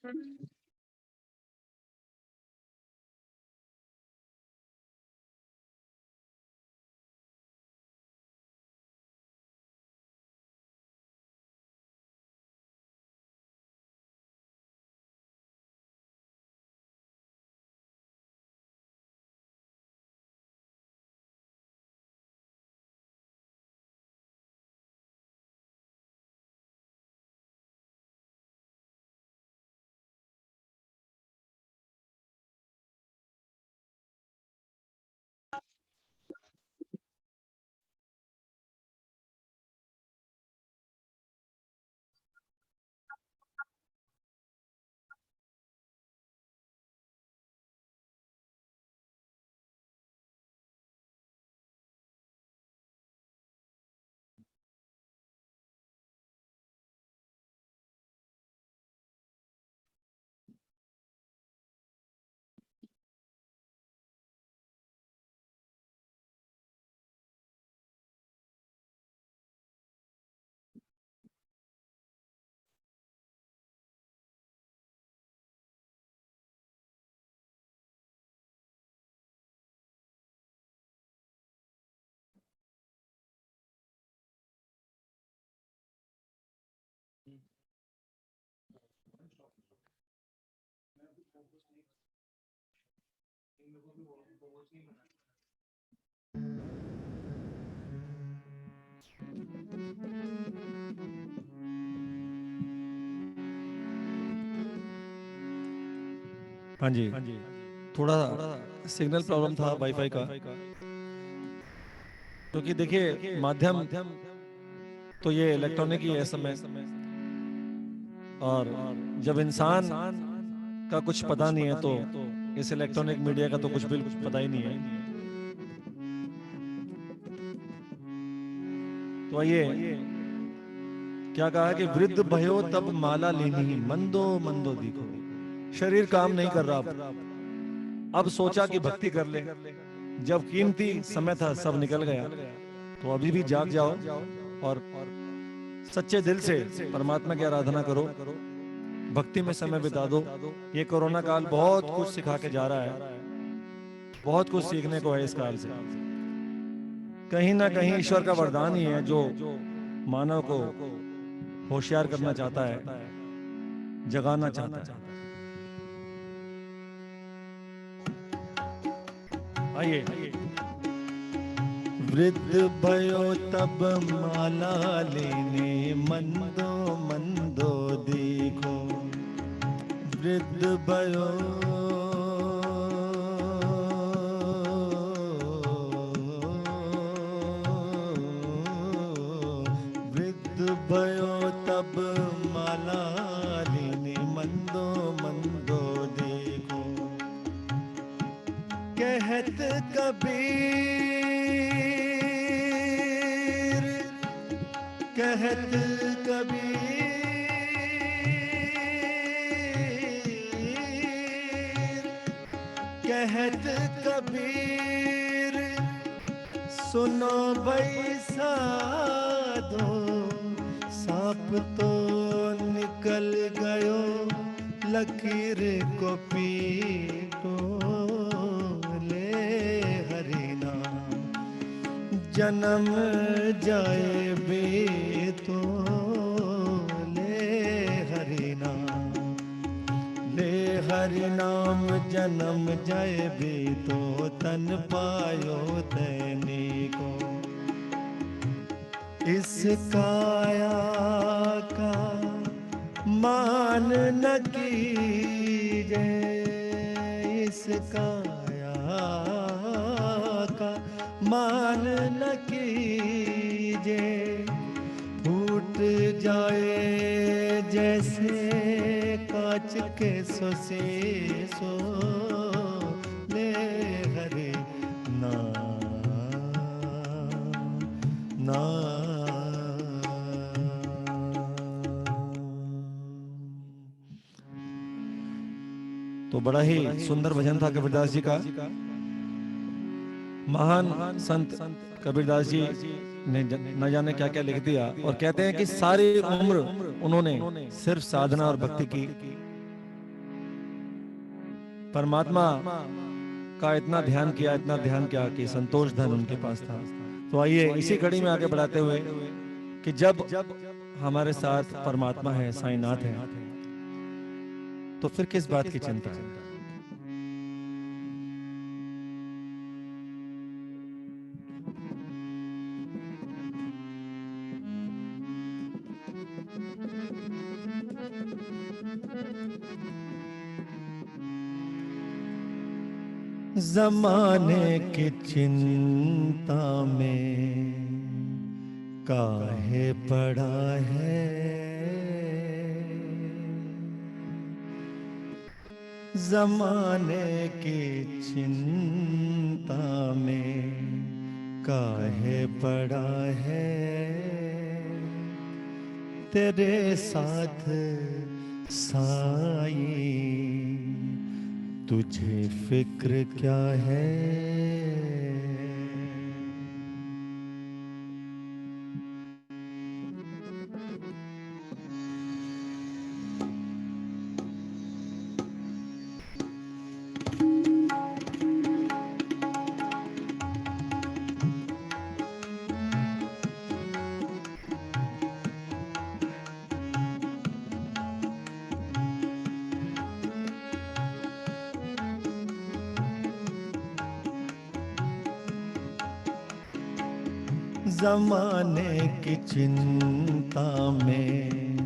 हाँ जी, थोड़ा signal problem था वाईफाई का, क्योंकि देखिए माध्यम तो ये इलेक्ट्रॉनिक ही है इस समय, और जब इंसान का कुछ पता नहीं है तो इस इलेक्ट्रॉनिक मीडिया का तो कुछ भी पता ही नहीं है। तो आइए, क्या कहा कि वृद्ध भयो तब माला लेनी, मंदो मंदो देखो। शरीर काम नहीं कर रहा, अब सोचा कि भक्ति कर ले। जब कीमती समय था सब निकल गया, तो अभी भी जाग जाओ और सच्चे दिल से परमात्मा की आराधना करो, भक्ति में समय बिता दो। ये कोरोना काल बहुत कुछ सिखा के जा रहा है, बहुत कुछ सीखने को है इस काल से। कहीं ना कहीं ईश्वर का वरदान ही है जो मानव को होशियार करना चाहता है, जगाना चाहता है। आइए, वृद्ध भयो तब माला लेने, मंदो मंदो देखो। वृद्ध भयो वृद्ध भयो तब माला लेने, मंदो मंदो देखो। कहत कबीर, कहत कबीर, कहत कबीर, सुनो भाई साधो, सांप तो निकल गयो, लकीर को पीटो। ले हरि नाम जन्म जाए बे तो, ले हरि नाम, ले हरि नाम जन्म जाए बे तो, तन पायो तैने को। इस काया का मान न कीजे, इस काया का मान न कीजे। फूट जाए जैसे कांच के सो, ले हरि नाम। तो बड़ा ही सुंदर भजन था कबीरदास जी का। महान संत कबीरदास जी ने न जाने क्या क्या लिख दिया, और कहते हैं कि सारी उम्र उन्होंने सिर्फ साधना और भक्ति की। परमात्मा का इतना ध्यान किया कि संतोष धन उनके पास था। तो आइए इसी कड़ी में आगे बढ़ाते हुए कि जब हमारे साथ परमात्मा है, साईनाथ है, तो फिर किस बात की चिंता है। जमाने की चिंता में काहे पड़ा है, जमाने की चिंता में काहे पड़ा है, तेरे साथ साई तुझे फिक्र क्या है। जमाने की चिंता में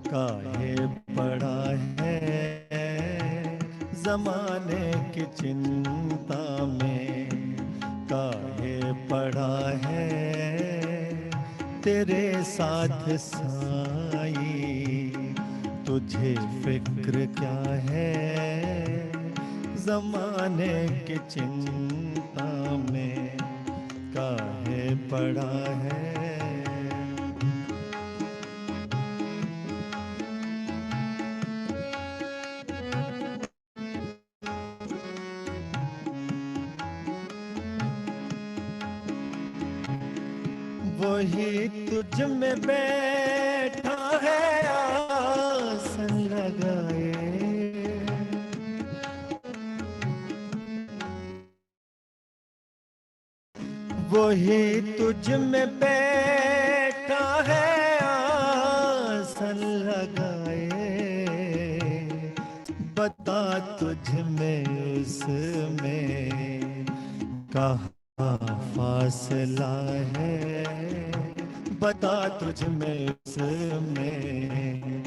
काहे पड़ा है, जमाने की चिंता में काहे पड़ा है, तेरे साथ साई तुझे फिक्र क्या है, जमाने की चिंता में काहे पड़ा है। वही तुझ में बैठा है आसन लगाए, वही तुझ में बैठा है आसन लगाए, बता तुझ में उसमें कहाँ फासला है, बता तुझ में उसमें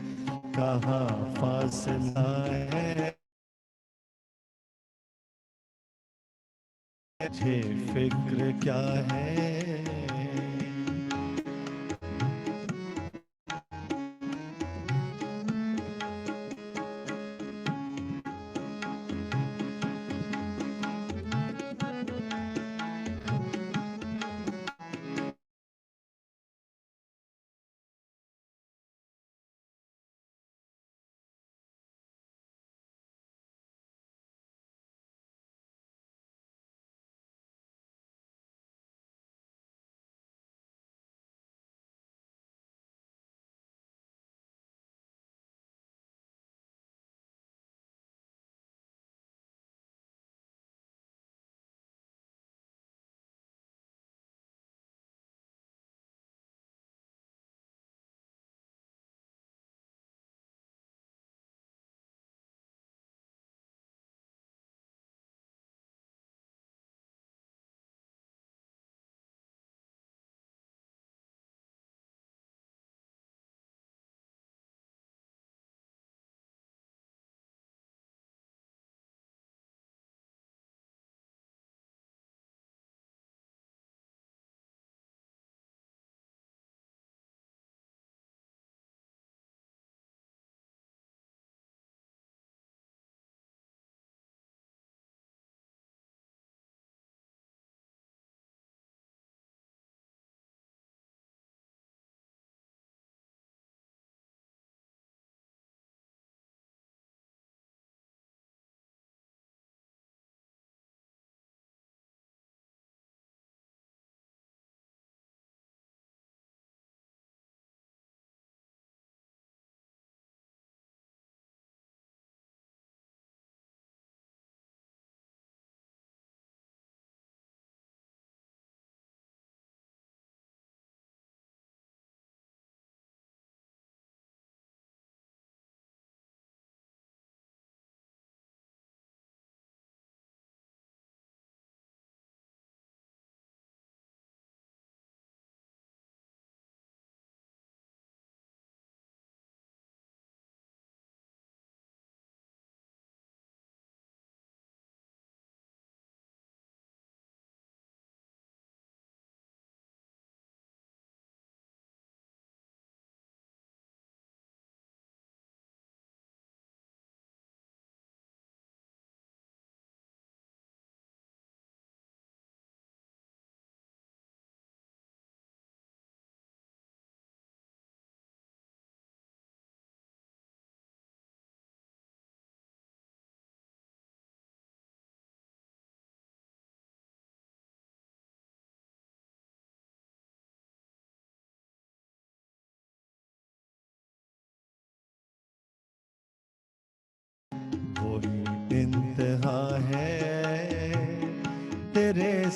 कहाँ फासला है, मुझे फिक्र क्या है।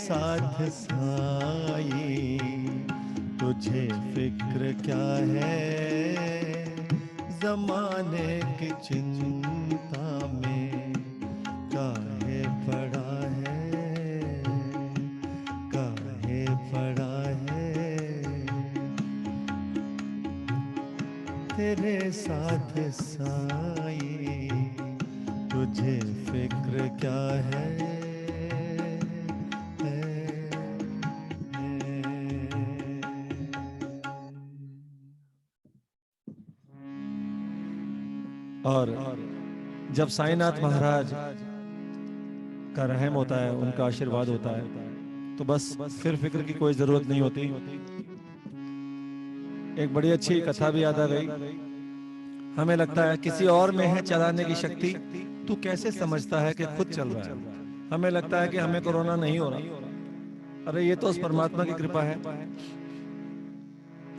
साथ साई, तुझे फिक्र क्या है जमाने की चिंता में, काहे पड़ा है, काहे पड़ा है, तेरे साथ साई, तुझे फिक्र क्या है। और जब साईनाथ महाराज का रहम होता है, उनका आशीर्वाद होता है, तो बस फिर फिक्र की कोई जरूरत नहीं होती। एक बड़ी अच्छी कथा भी याद आ गई। हमें लगता है किसी और में है चलाने की शक्ति, तू कैसे समझता है कि खुद चल रहा है। हमें लगता है कि हमें कोरोना नहीं हो रहा, अरे ये तो उस परमात्मा की कृपा है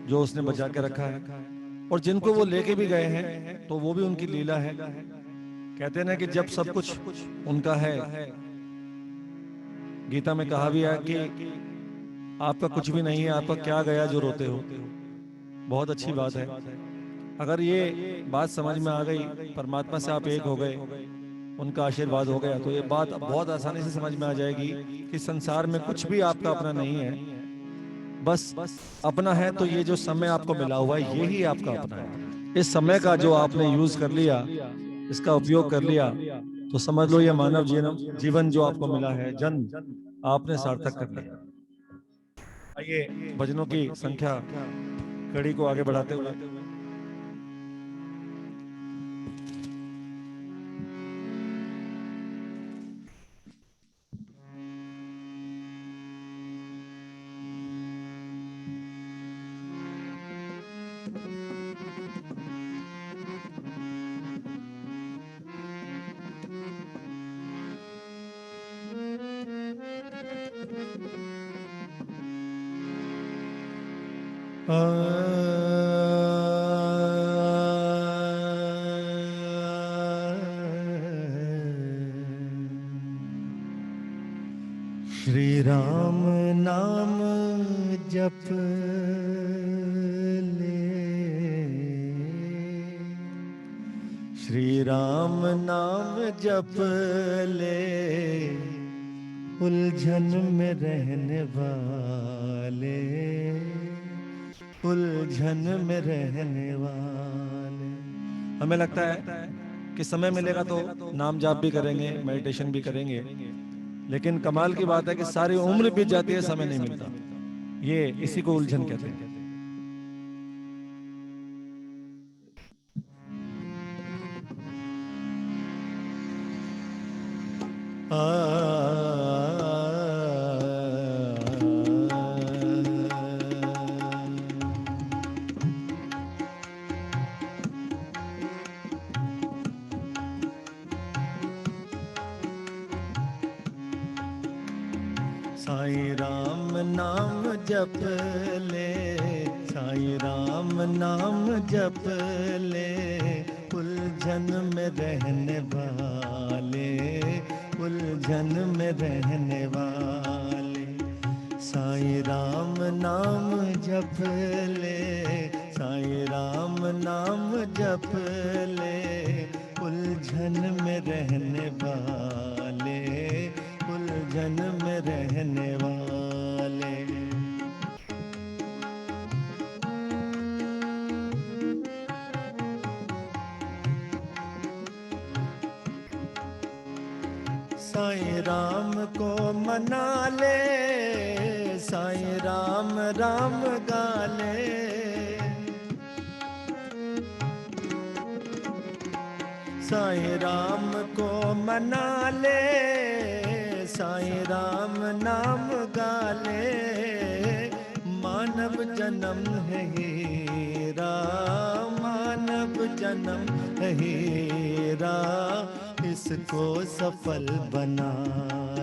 जो उसने बचा के रखा है। और जिनको वो लेके भी गए हैं तो वो भी उनकी लीला है। कहते हैं ना कि जब सब कुछ उनका है, गीता में कहा भी है कि आपका कुछ भी नहीं है, आपका क्या गया जो रोते हो। बहुत अच्छी बात है। अगर ये बात समझ में आ गई, परमात्मा से आप एक हो गए, उनका आशीर्वाद हो गया, तो ये बात अब बहुत आसानी से समझ में आ जाएगी कि संसार में कुछ भी आपका अपना नहीं है। बस अपना है तो ये जो समय आपको मिला हुआ है, यही आपका अपना है। इस समय का जो आपने यूज कर लिया, इसका उपयोग कर लिया, तो समझ लो ये मानव जीवन जो आपको मिला है, जन्म आपने सार्थक कर लिया। आइए भजनों की संख्या कड़ी को आगे बढ़ाते हुए श्री राम नाम जप ले, श्री राम नाम जप ले, उलझन में रहने वाले, उलझन में रहने वाले। हमें लगता है कि समय मिलेगा तो नाम जाप भी करेंगे, मेडिटेशन भी करेंगे, लेकिन कमाल की बात है कि सारी उम्र बीत जाती है, समय नहीं मिलता। ये इसी को उलझन कहते हैं। साईं राम नाम जप ले, साईं राम नाम जप ले, उलझन में रहने वाले, उलझन में रहने वाले। साईं राम नाम जप ले, साईं राम नाम जप ले, उलझन में रहने वाले, उलझन में रहने वाले। साईं राम को मना ले, साईं राम राम गा ले, साईं राम को मना ले, साईं राम नाम गा ले। मानव जन्म है हीरा, मानव जन्म है हीरा, इसको सफल बना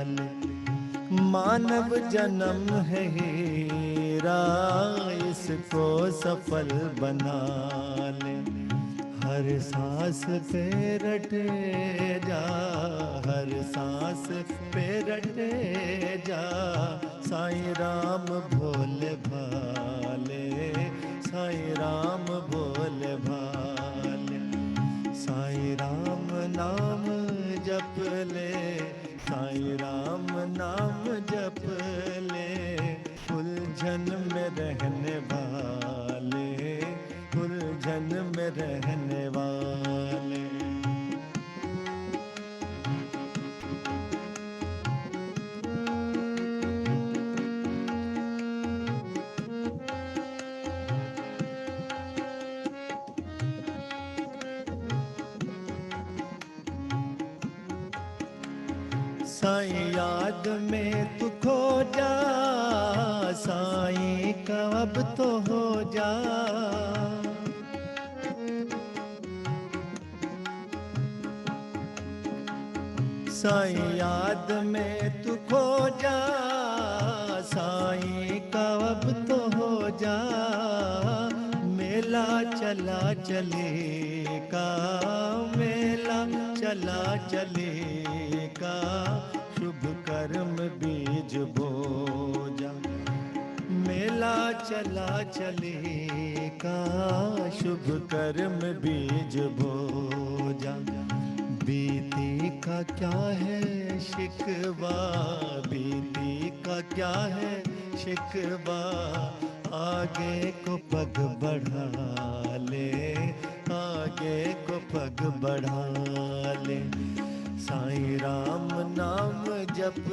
ले। मानव जन्म है हीरा, इसको सफल बना ले। हर सांस पे रटे जा, हर सांस पे रटे जा, साईं राम भोले भाले, साईं राम भोले भाले। साईं राम नाम जप ले, साईं राम नाम जप ले, उलझन में रहने वाले, उलझन में रहने वाले। साईं याद में तू खो जा, साईं का अब तो हो जा। साईं याद में तू खो जा, साईं का अब तो हो जा। मेला चला चलेगा, मेला चला चलेगा, शुभ कर्म बीज बोजा। मेला चला चलेगा, शुभ कर्म बीज बोजा। बीती का क्या है शिकवा, बीती का क्या है शिकवा, आगे को पग बढ़ा ले, आगे को पग बढ़ा ले। साईं राम नाम जप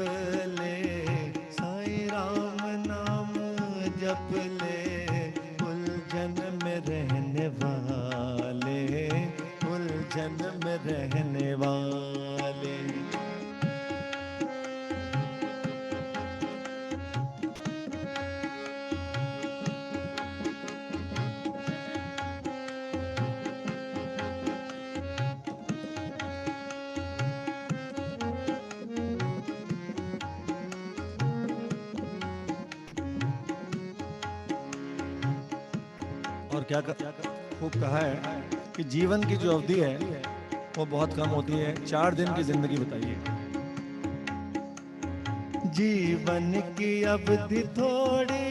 ले, साईं राम नाम जप ले, उलझन में रहने वाले, उलझन में रहने वाले। और क्या खूब कहा है कि जीवन की जो अवधि है वो बहुत कम होती है। 4 दिन की जिंदगी बताइए। जीवन की अवधि थोड़ी,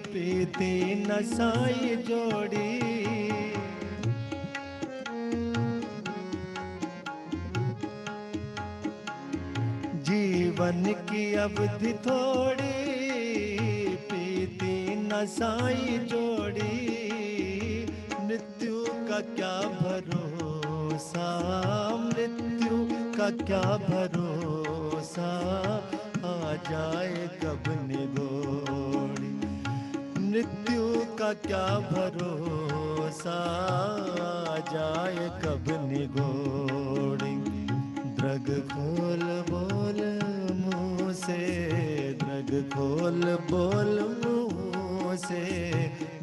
प्रीति न साई जोड़ी। जीवन की अवधि थोड़ी, प्रीति न साई जोड़ी। मृत्यु का क्या भरोसा, मृत्यु का क्या भरोसा, आ जाए कब निगोड़ी। मृत्यु का क्या भरोसा, आ जाए कब निगोड़ी। द्रग खोल बोल मुँह से, द्रग खोल बोल मुँह से,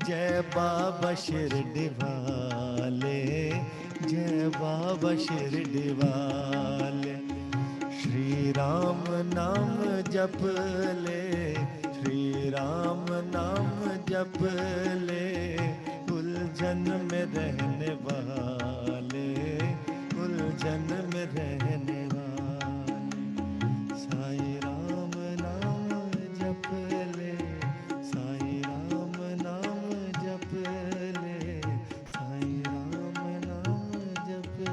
जय बाबा शिरडी वाले, जय बाबा शिरडी वाले। श्री राम नाम जप ले, श्री राम नाम जप ले, उलझन में रहने वाले, उलझन में रहने वाले। साईं राम नाम जप ले, साईं राम नाम जप ले, साईं राम नाम जप ले।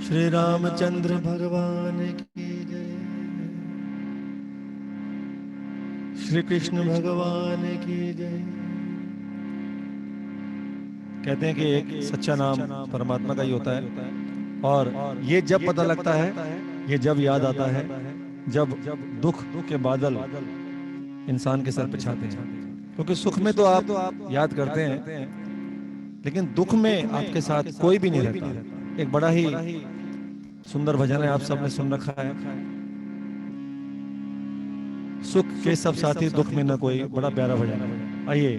श्री रामचंद्र भगवान की जय, श्री कृष्ण भगवान की जय। कहते हैं कि एक सच्चा नाम परमात्मा का ही होता है, और ये जब पता लगता है, ये जब याद आता है, जब दुख के बादल इंसान के सर पे छाते हैं। क्योंकि सुख में तो आप याद करते हैं, लेकिन दुख में आपके साथ कोई भी नहीं रहता। एक बड़ा ही सुंदर भजन है, आप सबने सुन रखा है, सुख के सब साथी दुख में न कोई। बड़ा प्यारा भजन है। आइए।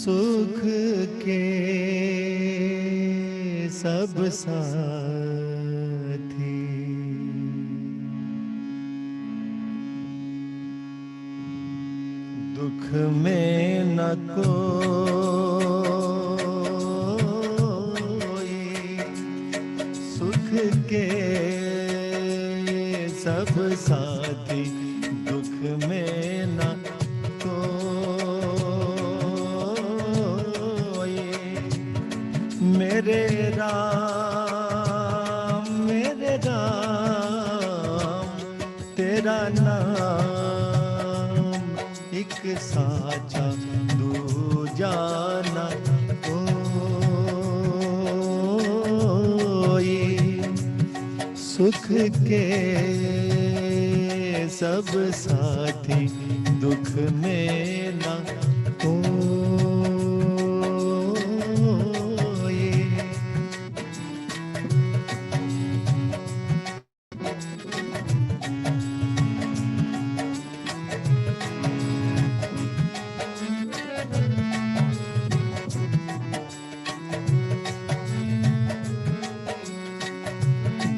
सुख के सब साथी दुख में न कोई, सुख के सब साथी दुख में न कोई। मेरे राम तेरा नाम एक साचा दूजा न कोई। सुख के सब साथी दुख में न कोई।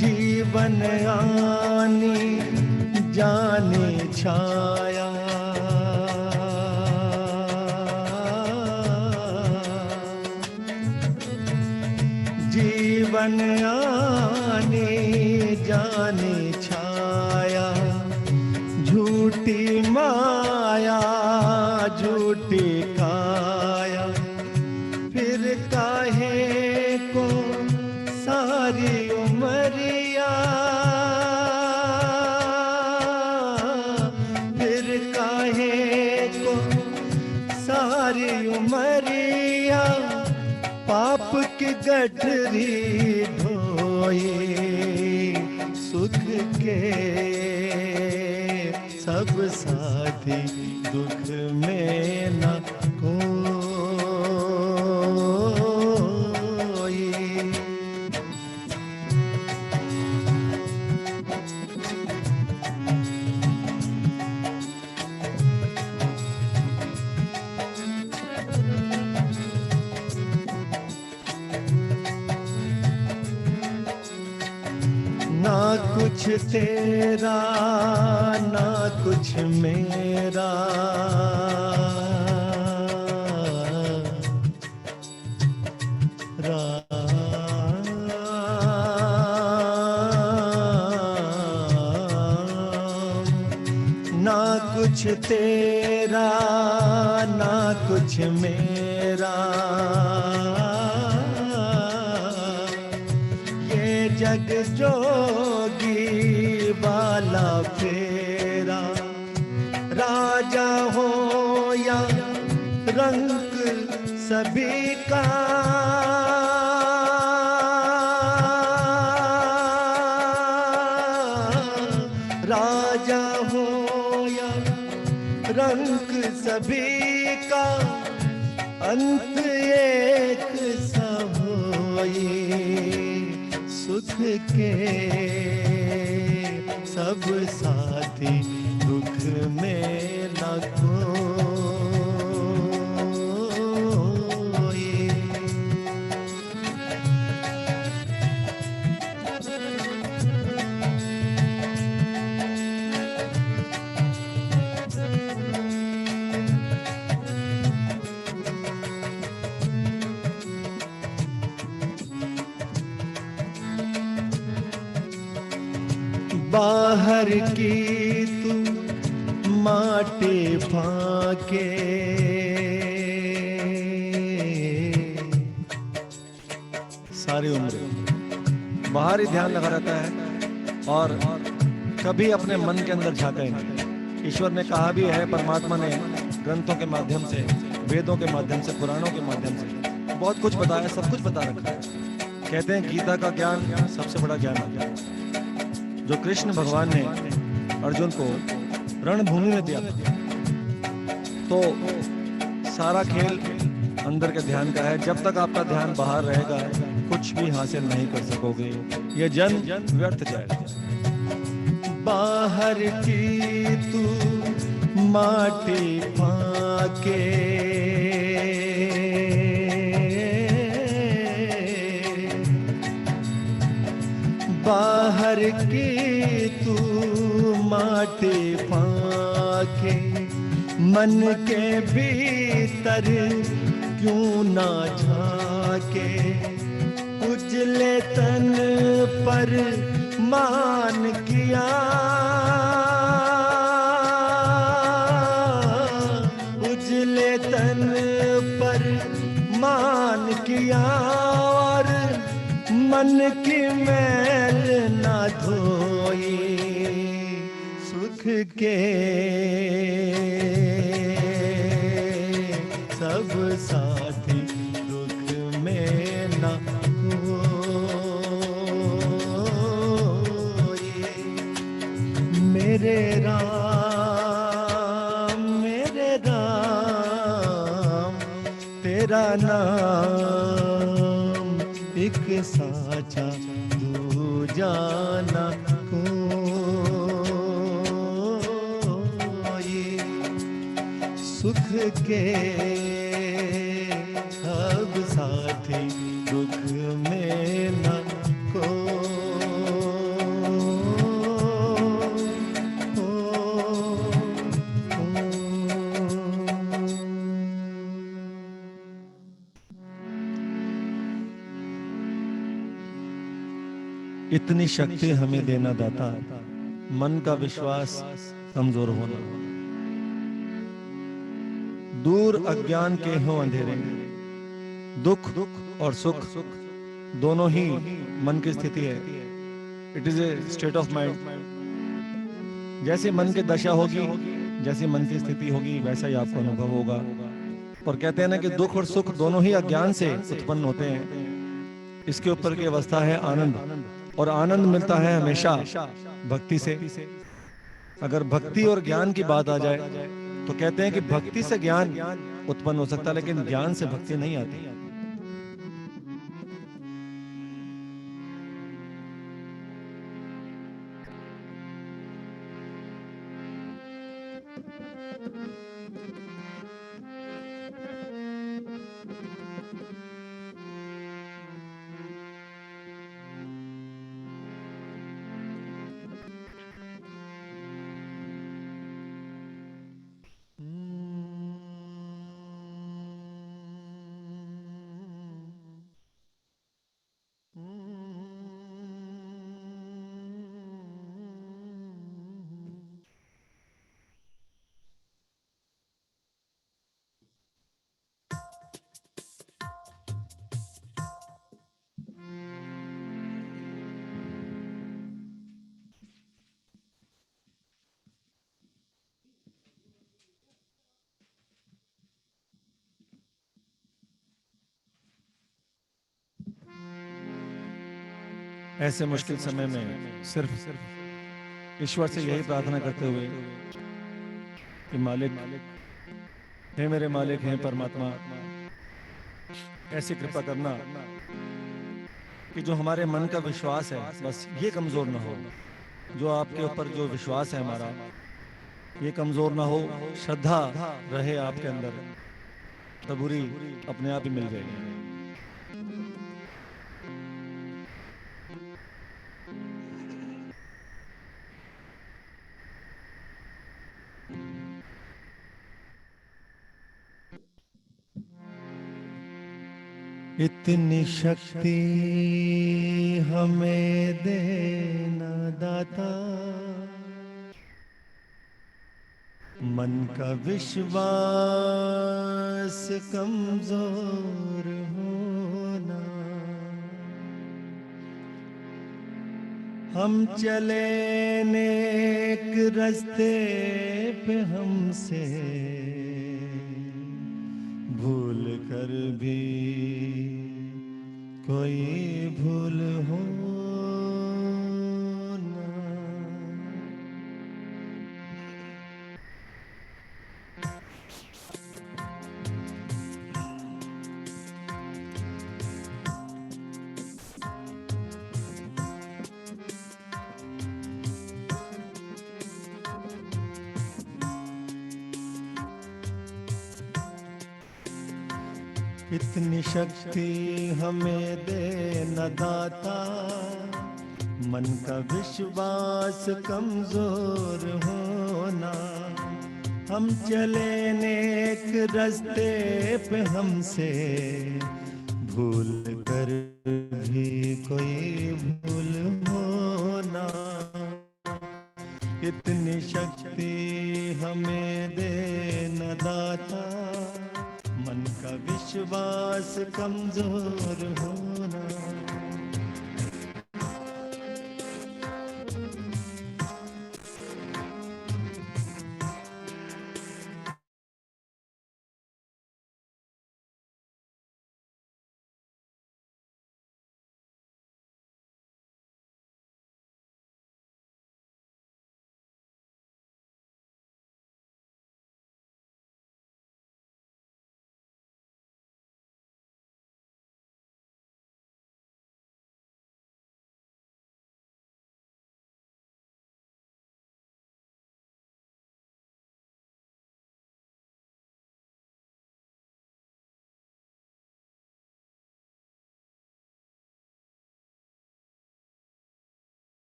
जीवन आनी जाने छाया, जीवन आने जाने छाया। झूठी माया झूठी काया, फिर काहे को सारी उमरिया। फिर काहे को सारी उमरिया, पाप की गठरी ढोई। सुख के सब साथी दुख में न कोई। ना कुछ तेरा ना कुछ मेरा, ना कुछ तेरा ना कुछ मेरा। ये जग जोगी वाला फेरा, राजा हो या रंग सभी का। राजा हो या रंग सभी का, अंत एक सा होई। सुख के सब साथी दुख में न कोई। बाहर की तू माटे फाके सारी उम्र बाहर ही ध्यान लगा रहता है और कभी अपने मन के अंदर झांका ही नहीं। ईश्वर ने कहा भी है, परमात्मा ने ग्रंथों के माध्यम से, वेदों के माध्यम से, पुराणों के माध्यम से बहुत कुछ बताया, सब कुछ बता रखा है। कहते हैं गीता का ज्ञान सबसे बड़ा ज्ञान है जो कृष्ण भगवान ने अर्जुन को रणभूमि में दिया। तो सारा खेल अंदर के ध्यान का है। जब तक आपका ध्यान बाहर रहेगा कुछ भी हासिल नहीं कर सकोगे, ये जन व्यर्थ जाएगा। बाहर की तू माटी फाके बाहर की तू माटी फाके मन के भीतर क्यों ना झाके उजले तन पर मान किया उजले तन पर मान किया और मन की मैल ना धोई सुख के सब साथी दुख में ना मेरे राम तेरा नाम एक साचा दूजा ना कोई सुख के सब साथी दुख में ना इतनी शक्ति हमें देना दाता, मन का विश्वास कमजोर होना। दूर अज्ञान के हो अंधेरे, दुख और सुख दोनों ही मन की स्थिति है। It is a state of mind. जैसे मन की दशा होगी, जैसी मन की स्थिति होगी, वैसा ही आपको अनुभव होगा। और कहते हैं ना कि दुख और सुख दोनों ही अज्ञान से उत्पन्न होते हैं। इसके ऊपर की अवस्था है आनंद, और आनंद मिलता है हमेशा भक्ति से। अगर भक्ति और ज्ञान की बात आ जाए तो कहते हैं कि भक्ति से ज्ञान उत्पन्न हो सकता है, लेकिन ज्ञान से भक्ति नहीं आती। ऐसे मुश्किल समय में सिर्फ ईश्वर से यही प्रार्थना करते हुए कि मालिक हे मेरे मालिक हैं परमात्मा, ऐसी कृपा करना कि जो हमारे मन का विश्वास है बस ये कमजोर ना हो। जो आपके ऊपर जो विश्वास है हमारा ये कमजोर ना हो, श्रद्धा रहे आपके अंदर, सबूरी अपने आप ही मिल जाएगी। इतनी शक्ति हमें देना दाता, मन का विश्वास कमजोर होना। हम चले नेक रास्ते पे हमसे भूल कर भी कोई भूल हो ना। इतनी शक्ति हमें दे न दाता, मन का विश्वास कमजोर होना। हम चले नेक रास्ते पे हमसे भूल कर भी कोई भूल होना। इतनी शक्ति हमें दे न दाता, मन का विश्वास कमजोर होना।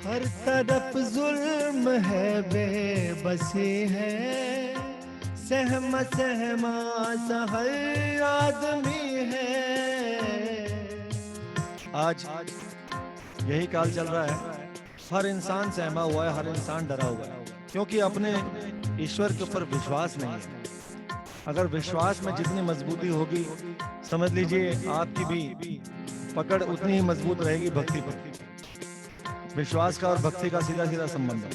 हर तरफ जुल्म है, बेबसी है, सहमा सहमा सा हर आदमी है। आज यही काल चल रहा है, हर इंसान सहमा हुआ है, हर इंसान डरा हुआ है, क्योंकि अपने ईश्वर के ऊपर विश्वास नहीं है। अगर विश्वास में जितनी मजबूती होगी, समझ लीजिए आपकी भी पकड़ उतनी ही मजबूत रहेगी भक्ति पर। विश्वास का और भक्ति का सीधा सीधा संबंध है।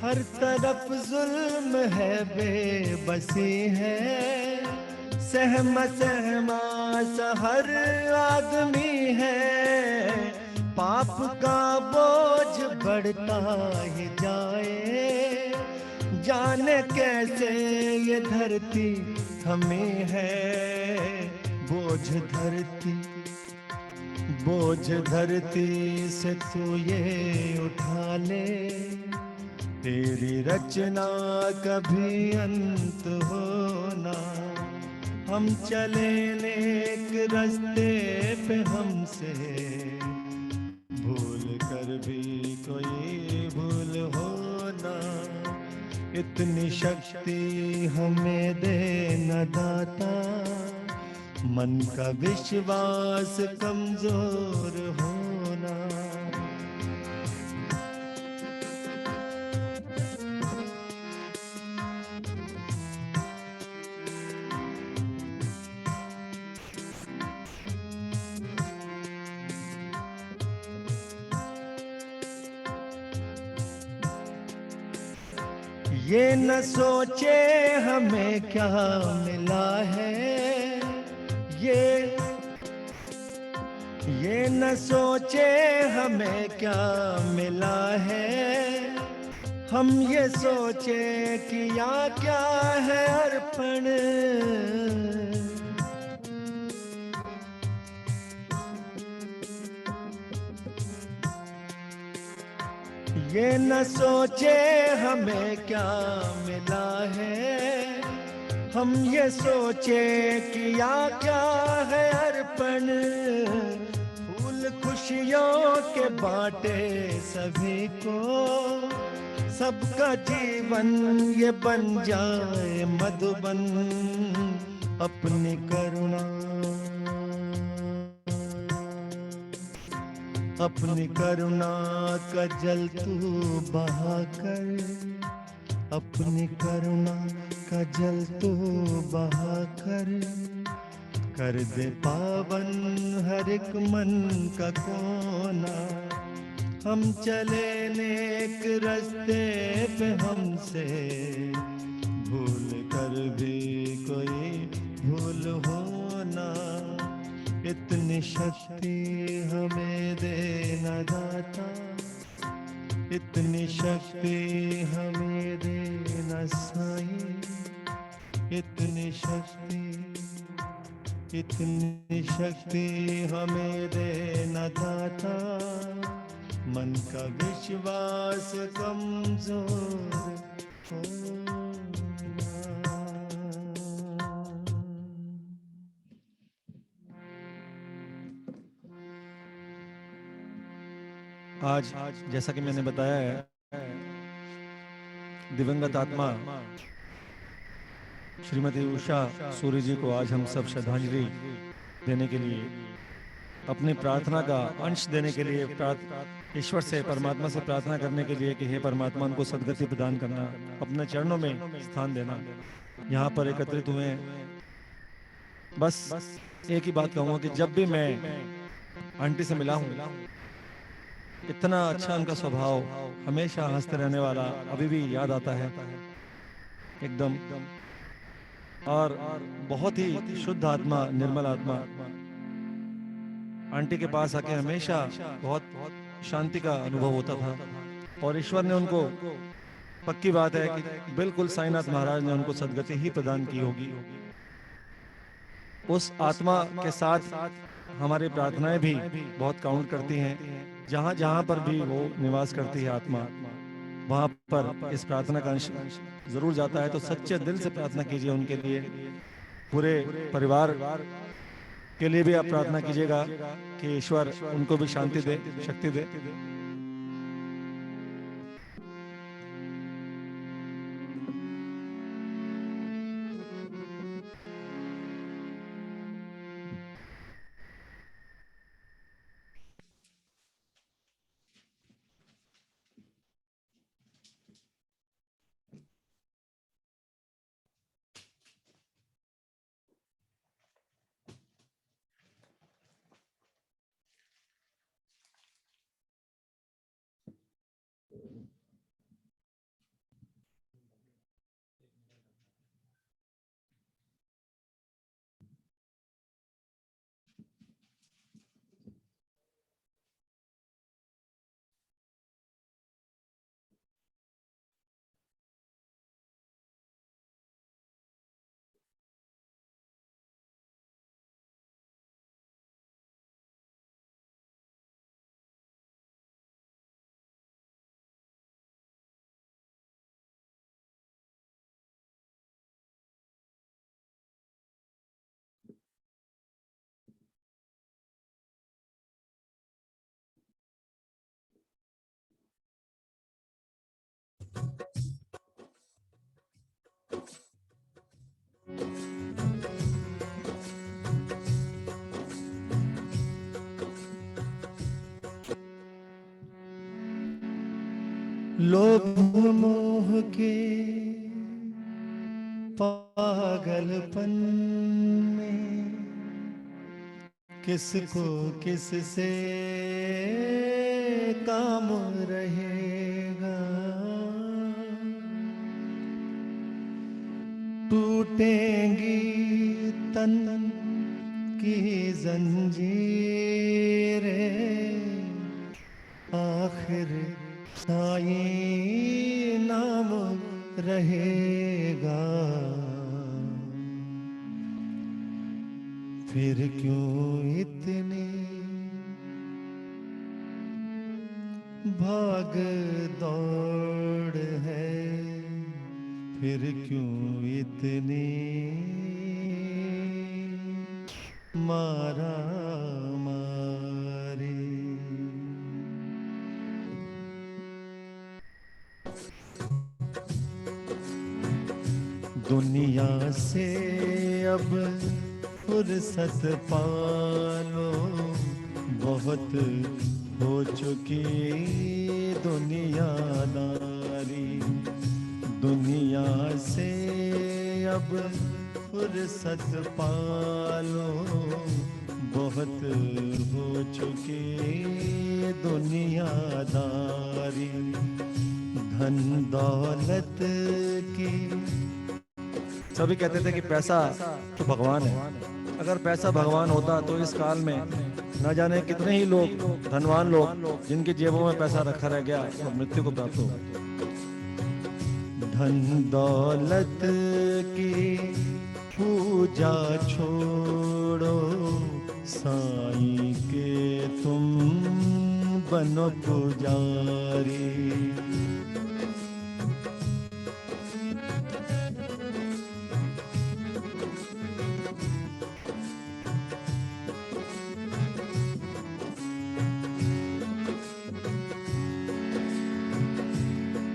हर तरफ जुल्म है, बेबसी है, सहमा सहमा सा हर आदमी है। पाप का बोझ बढ़ता ही जाए, जाने कैसे ये धरती हमें है बोझ धरती से तू ये उठा ले। तेरी रचना कभी अंत होना। हम चले नेक रास्ते पे हमसे भूल कर भी कोई भूल होना। इतनी शक्ति हमें दे न दाता, मन का विश्वास कमजोर होना। ये न सोचे हमें क्या मिला है, ये न सोचे हमें क्या मिला है, हम ये सोचे कि यहाँ क्या है अर्पण। ये न सोचे हमें क्या मिला है, हम ये सोचे कि यहाँ क्या है अर्पण। फूल खुशियों के बांटे सभी को, सबका जीवन ये बन जाए मधुबन। अपनी करुणा, अपनी करुणा का जल तू बहाकर, अपनी करुणा का जल तू बहाकर, कर दे पावन हर एक मन का कोना। हम चले नेक रास्ते पे हमसे, भूल कर भी कोई भूल होना। इतनी शक्ति हमें देना दाता, इतनी शक्ति हमें देना साईं। इतनी शक्ति, इतनी शक्ति हमें देना दाता, मन का विश्वास कमजोर होना। आज जैसा कि मैंने बताया है, दिवंगत आत्मा श्रीमती उषा सूर्य जी को आज हम सब श्रद्धांजलि देने के लिए, अपनी प्रार्थना का अंश देने के लिए, ईश्वर से, परमात्मा से प्रार्थना करने के लिए कि हे परमात्मा उनको सद्गति प्रदान करना, अपने चरणों में स्थान देना, यहाँ पर एकत्रित हुए हैं। बस एक ही बात कहूँगा कि जब भी मैं आंटी से मिला हूँ, इतना अच्छा उनका स्वभाव, हमेशा हंसते रहने वाला, अभी भी याद आता है एकदम। और बहुत ही शुद्ध आत्मा, निर्मल आत्मा। आंटी के पास आके हमेशा बहुत शांति का अनुभव होता था, और ईश्वर ने उनको, पक्की बात है कि बिल्कुल साईनाथ महाराज ने उनको सद्गति ही प्रदान की होगी। उस आत्मा के साथ हमारी प्रार्थनाएं भी बहुत काउंट करती हैं। जहां जहां पर भी वो निवास करती है आत्मा, वहां पर इस प्रार्थना का अंश जरूर जाता है। तो सच्चे दिल से प्रार्थना कीजिए उनके लिए, पूरे परिवार के लिए भी आप प्रार्थना कीजिएगा कि ईश्वर उनको भी शांति दे, शक्ति दे। लोभ मोह के पागलपन में किसको किससे काम रहेगा। टूटेंगी तन की जंजीरें, आखिर साईं नाम रहेगा। फिर क्यों इतनी भाग दौड़ है, फिर क्यों इतनी मारा मारी। दुनिया से अब फुर्सत पालो, बहुत हो चुकी दुनियादारी। दुनिया से अब फुर्सत पालो, बहुत हो चुकी दुनियादारी। धन दौलत की सभी कहते थे कि पैसा तो भगवान है। अगर पैसा भगवान होता तो इस काल में न जाने कितने ही लोग, धनवान लोग, जिनकी जेबों में पैसा रखा रह गया और मृत्यु को प्राप्त हो। धन दौलत की पूजा छोड़ो, साईं के तुम बनो पुजारी।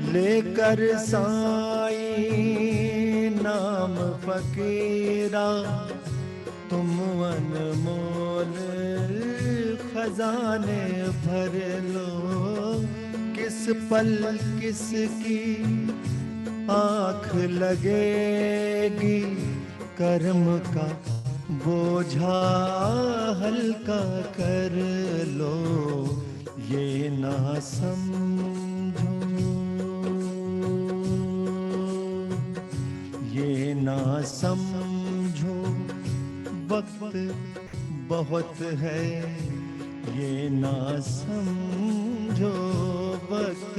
लेकर साईं नाम फकीरा, तुम अनमोल खजाने भर लो। किस पल किसकी आँख लगेगी, कर्म का बोझा हल्का कर लो। ये ना समझो, ये ना समझो वक्त बहुत है, ये ना समझो वक्त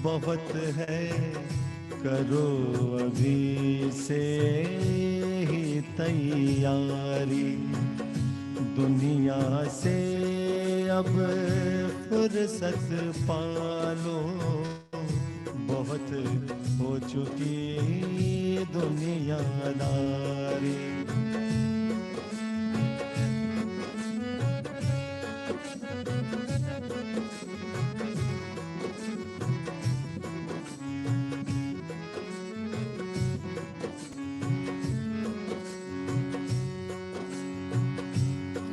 बहुत है। करो अभी से ही तैयारी। दुनिया से अब फुर्सत पालो, बहुत हो चुकी दुनियादारी।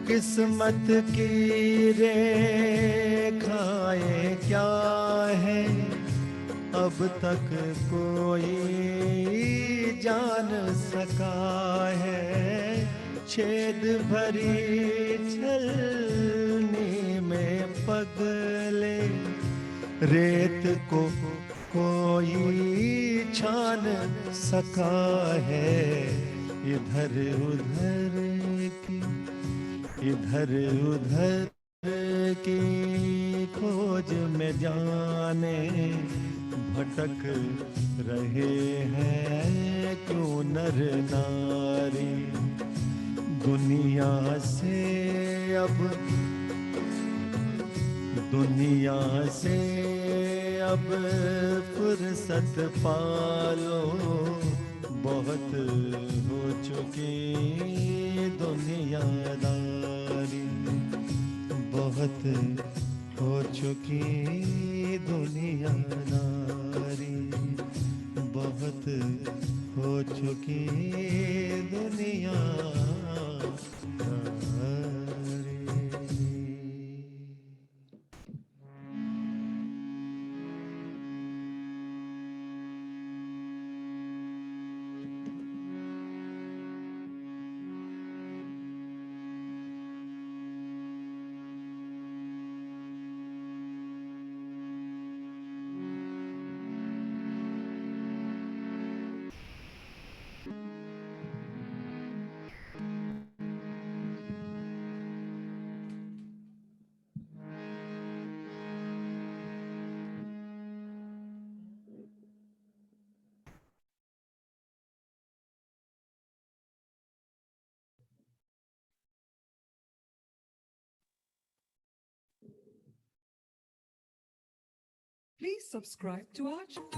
किस्मत की रेखाएं क्या है, अब तक कोई जान सका है। छेद भरी छलनी में पगले, रेत को कोई छान सका है। इधर उधर की, इधर उधर की खोज में जाने भटक रहे हैं क्यों नर नारी। दुनिया से अब, दुनिया से अब फुर्सत पालो, बहुत हो चुकी दुनियादारी। बहुत हो चुकी दुनियादारी, बहुत हो चुकी दुनियादारी। Please subscribe to our channel.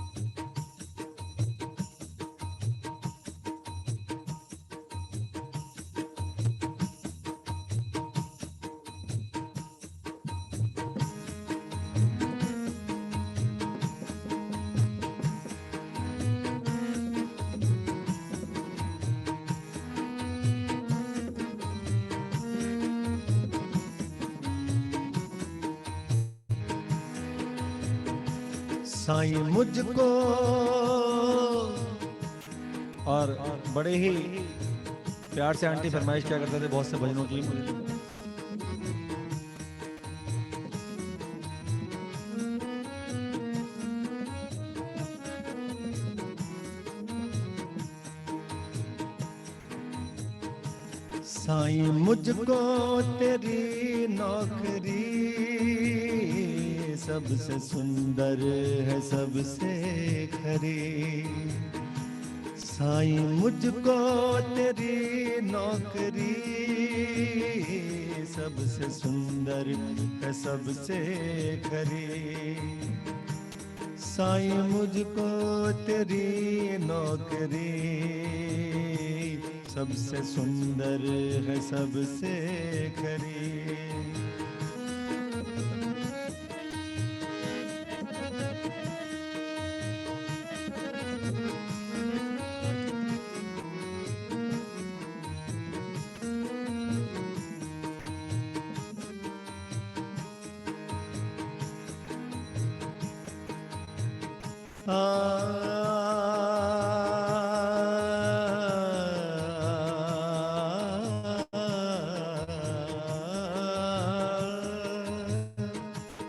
Sai मुझको, और बड़े ही प्यार से आंटी फरमाइश क्या करते थे बहुत से भजनों की। साईं मुझको तेरी नौकरी सबसे सुंदर है सबसे खरी। साईं मुझको तेरी नौकरी सबसे सुंदर है सबसे खरी। साईं मुझको तेरी नौकरी सबसे सुंदर है सबसे खरी।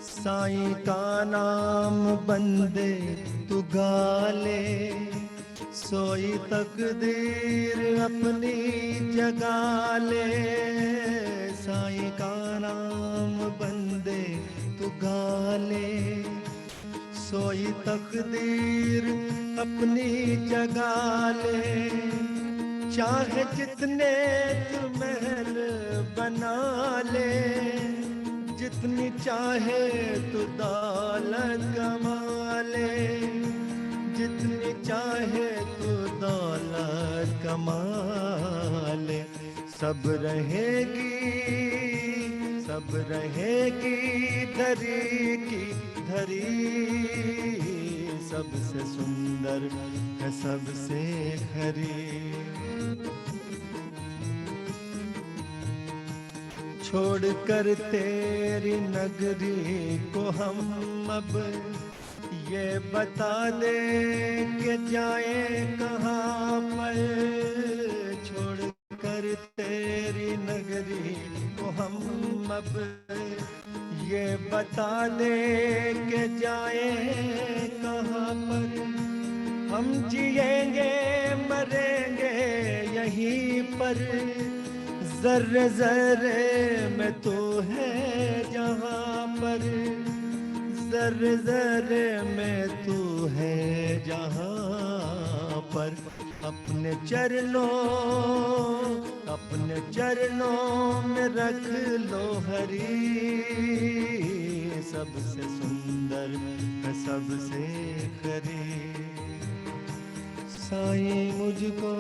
साईं का नाम बंदे तू गाले, सोई तकदीर अपनी जगा ले। साईं का नाम बंदे तू गाले, सोई तकदीर अपनी जगा ले। चाहे जितने तू महल बना ले, जितनी चाहे तू दौलत कमा ले, जितनी चाहे तू दौलत कमा ले। सब रहेगी धरी की धरी, सबसे सुंदर है सबसे खरी। छोड़कर तेरी नगरी को हम अब ये बता दे कि जाए कहाँ पर। छोड़कर तेरी नगरी को हम अब ये बता दे कि जाए कहाँ पर। हम जिएंगे मरेंगे यहीं पर, ज़र्रे ज़र्रे में तू है जहाँ पर। ज़र्रे ज़र्रे में तू है जहाँ पर। अपने चरणों में रख लो हरी, सबसे सुंदर है सबसे खरी। साईं मुझको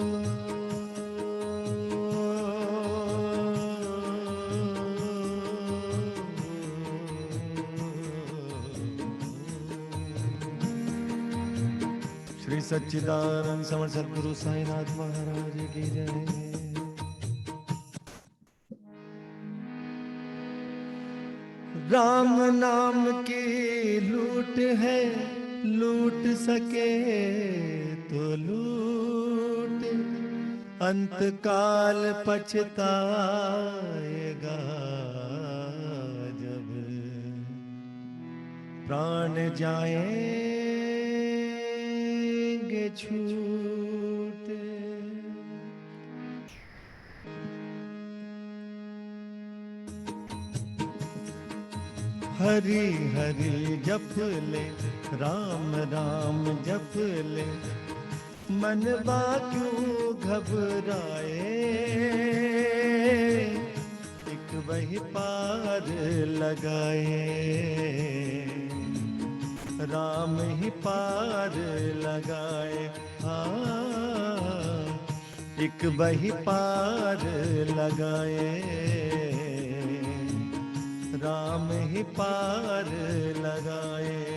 श्री सच्चिदानंद समर्थ सद्गुरु साईनाथ महाराज की जय। राम नाम की लूट है, लूट सके तो लूट, अंत काल पछताएगा जब प्राण जाएंगे छूट। हरि हरि जप ले, राम राम जप ले, मनवा क्यों घबराए। एक वही पार लगाए, राम ही पार लगाए। हाँ, एक वही पार लगाए, राम ही पार लगाए।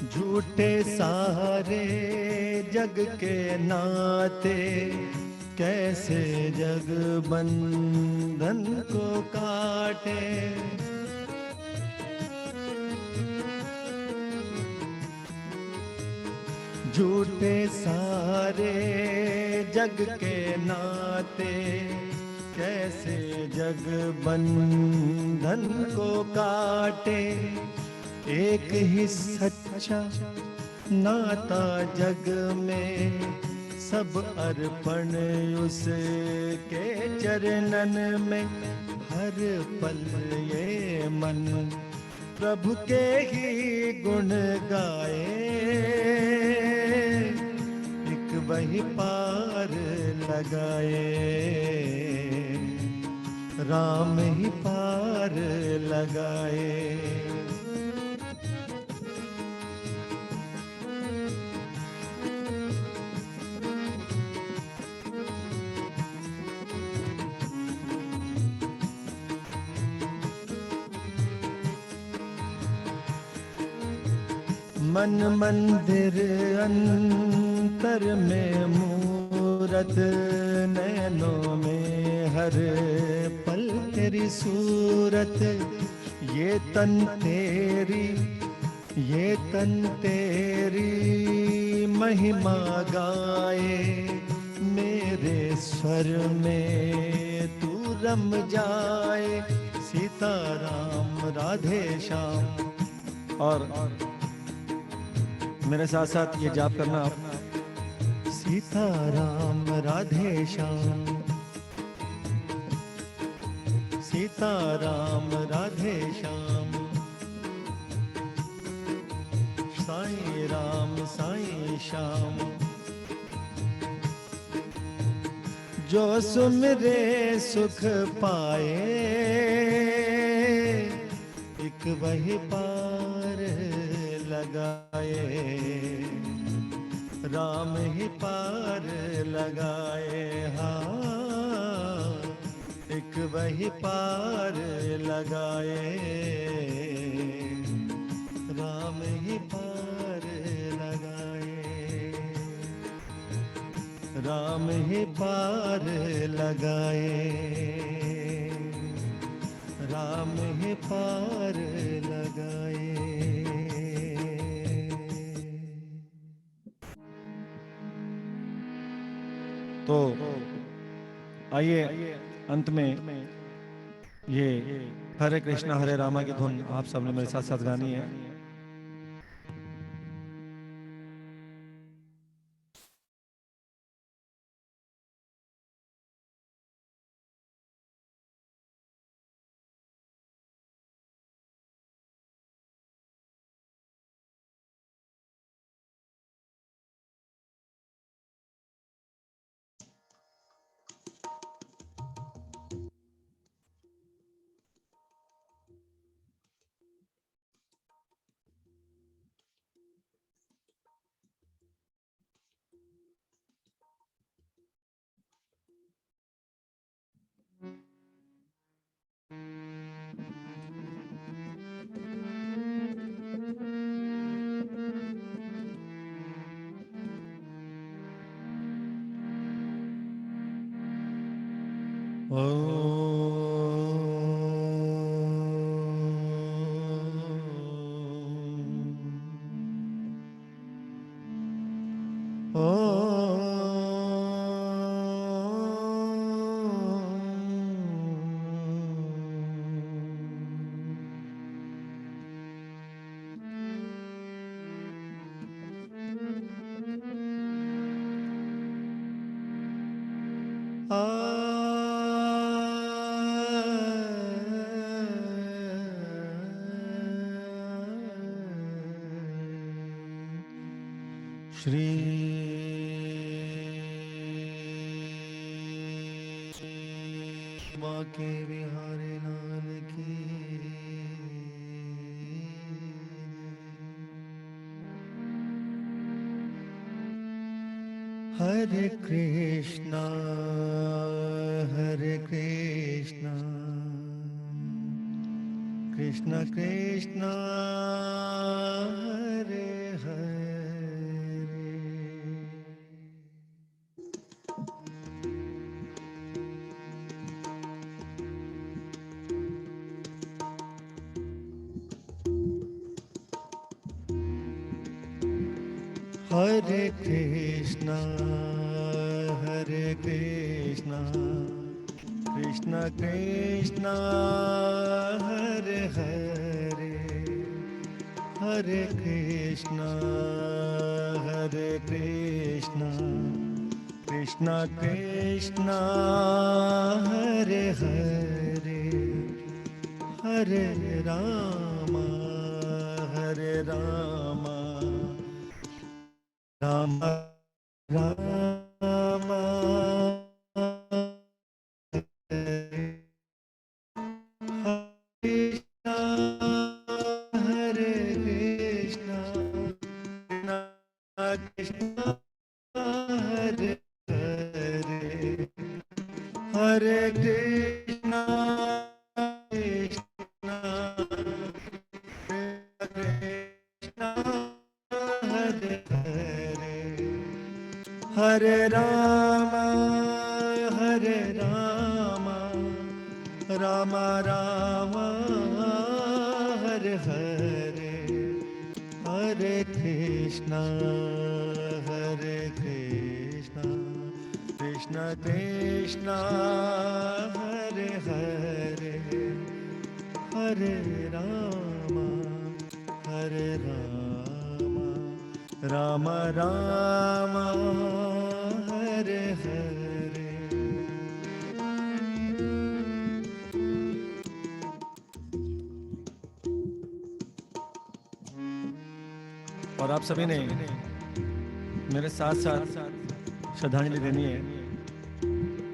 झूठे सारे जग के नाते, कैसे जग बंधन को काटे। झूठे सारे जग के नाते, कैसे जग बंधन को काटे। एक ही सच्चा नाता जग में, सब अर्पण उसके चरणन में। हर पल ये मन प्रभु के ही गुण गाए, एक वही पार लगाए, राम ही पार लगाए। मन मंदिर अंतर में मूरत, नैनों में हर पल तेरी सूरत। ये तन तेरी, ये तन तेरी महिमा गाए। मेरे स्वर में तू रम जाए। सीताराम राधे श्याम। और मेरे साथ साथ ये जाप करना आप। सीताराम राधे श्याम, सीताराम राधे श्याम। साईं राम साईं श्याम। जो सुमिरे सुख पाए, एक वही पार लगाए, राम ही पार लगाए। हाँ, एक वही पार लगाए, राम ही पार लगाए, राम ही पार लगाए, राम ही पार लगाए। तो आइए अंत में ये हरे कृष्णा हरे रामा की धुन आप सबने मेरे साथ साथ गानी है। श्री माँ के बिहारी लाल की हरे कृष्णा कृष्ण कृष्ण हरे हरे हरे कृष्णा कृष्ण कृष्ण हरे हरे हरे कृष्णा कृष्ण कृष्ण हरे हरे हरे राम राम राम हरे कृष्णा कृष्ण हरे हरे हरे कृष्णा कृष्णा कृष्णा हरे हरे हरे राम राम राम हरे हरे हरे कृष्णा कृष्ण कृष्ण हरे हरे हरे राम राम राम हरे हरे और आप सभी ने मेरे साथ साथ श्रद्धांजलि देनी है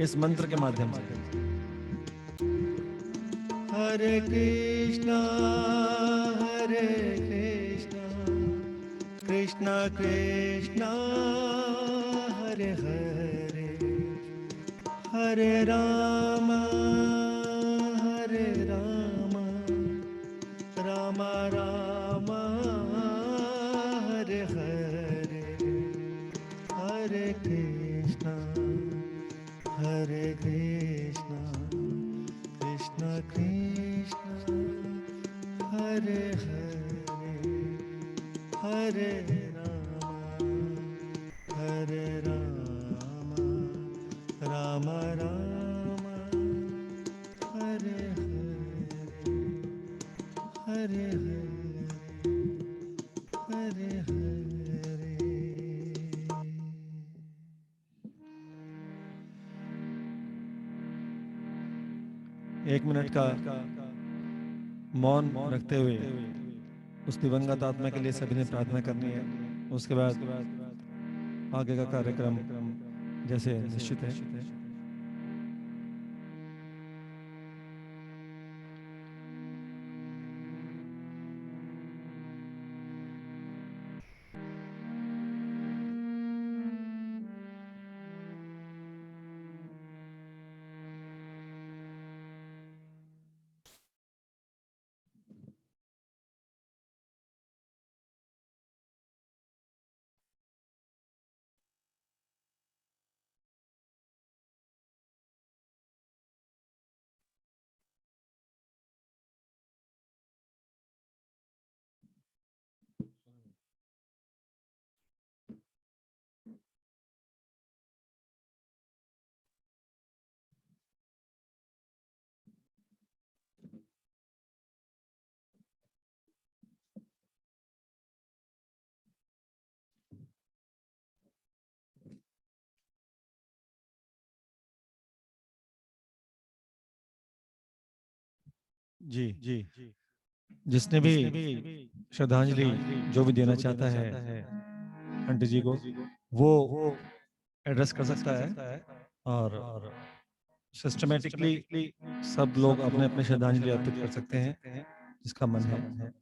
इस मंत्र के माध्यम से। हरे कृष्णा कृष्ण कृष्ण हरे हरे हरे राम राम राम हरे हरे हरे कृष्णा कृष्ण कृष्ण हरे हरे हरे राम राम राम हरे हरे हरे हरे हरे एक मिनट का मौन रखते हुए उस दिवंगत आत्मा के लिए सभी ने प्रार्थना करनी है। उसके बाद आगे का कार्यक्रम जैसे निश्चित है। जी जिसने भी श्रद्धांजलि जो भी देना चाहता है आंटी जी को, वो एड्रेस कर सकता है और सिस्टमेटिकली सब लोग अपने अपने श्रद्धांजलि अर्पित कर सकते हैं जिसका मन है।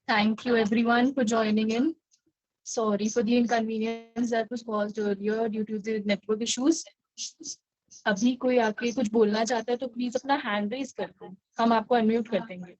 Thank you everyone for joining in. Sorry for the inconvenience that was caused earlier due to the network issues. अभी कोई आके कुछ बोलना चाहता है तो प्लीज अपना हैंड रेज कर दो, हम आपको अनम्यूट कर देंगे।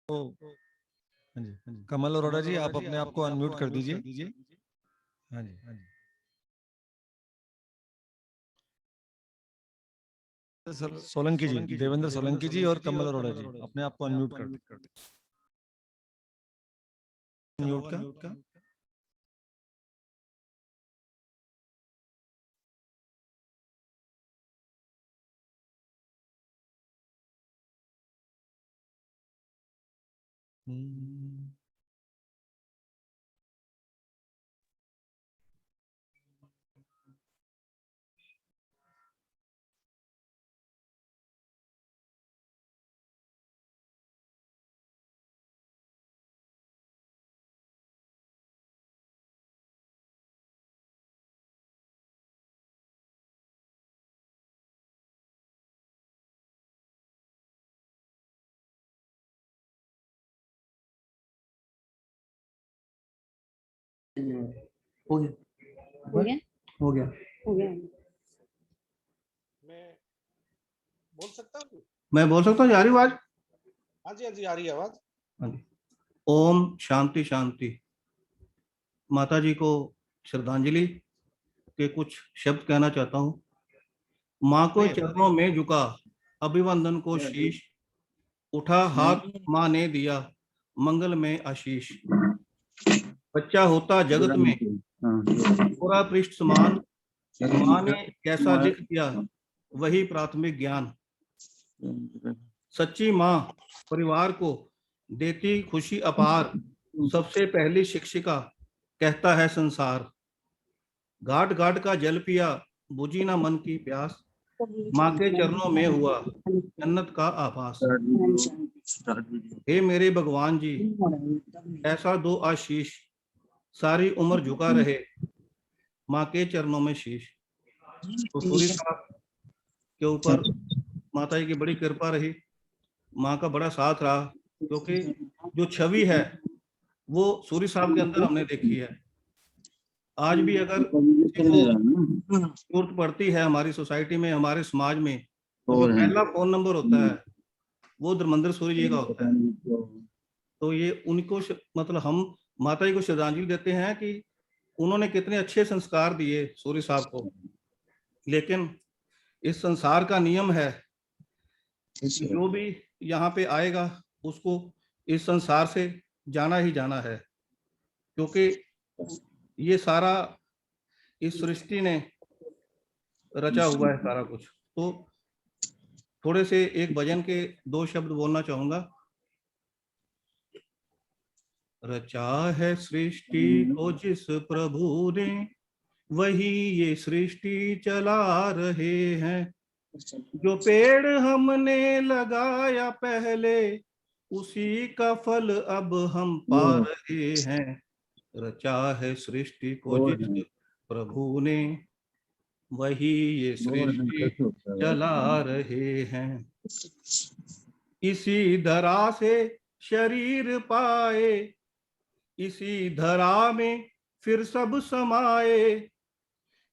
तो हाँ जी, कमल अरोड़ा जी आप अपने आप को अनम्यूट कर दीजिए। हाँ जी, हाँ जी। सोलंकी जी, देवेंद्र सोलंकी जी और कमल अरोड़ा जी अपने आप को अनम्यूट कर दीजिए। म्यूट का हो गया हो गया हो गया हो गया। मैं बोल सकता हूँ? मैं बोल सकता हूँ? जा रही आवाज? हाँ जी, हाँ जी, आ रही है आवाज। हाँ जी। ओम शांति शांति। माता जी को श्रद्धांजलि के कुछ शब्द कहना चाहता हूँ। माँ को चरणों में झुका, अभिवंदन को शीश, उठा हाथ माँ ने दिया, मंगल में आशीष। बच्चा होता जगत में पूरा पृष्ठ समान, माँ ने कैसा लिख दिया वही प्राथमिक ज्ञान। सच्ची माँ परिवार को देती खुशी अपार, सबसे पहली शिक्षिका कहता है संसार। घाट घाट का जल पिया, बुझी ना मन की प्यास, माँ के चरणों में हुआ जन्नत का आभास। हे मेरे भगवान जी, ऐसा दो आशीष, सारी उम्र झुका रहे माँ के चरणों में शीश। तो सूरी साहब के ऊपर माता जी की बड़ी कृपा रही, माँ का बड़ा साथ रहा, क्योंकि जो छवि है वो सूरी साहब के अंदर हमने देखी है। आज भी अगर किसी को जरूरत पड़ती है हमारी सोसाइटी में, हमारे समाज में, तो जो पहला फोन नंबर होता है वो धर्मेंद्र सूरी जी का होता है। तो ये उनको मतलब हम माता जी को श्रद्धांजलि देते हैं कि उन्होंने कितने अच्छे संस्कार दिए सूर्य साहब को, लेकिन इस संसार का नियम है कि जो भी यहाँ पे आएगा उसको इस संसार से जाना ही जाना है, क्योंकि ये सारा इस सृष्टि ने रचा हुआ है सारा कुछ। तो थोड़े से एक भजन के 2 शब्द बोलना चाहूंगा। रचा है सृष्टि को जिस प्रभु ने, वही ये सृष्टि चला रहे हैं। जो पेड़ हमने लगाया पहले, उसी का फल अब हम पा रहे हैं। रचा है सृष्टि को जिस प्रभु ने, वही ये सृष्टि चला रहे हैं। इसी धरा से शरीर पाए, इसी धरा में फिर सब समाए।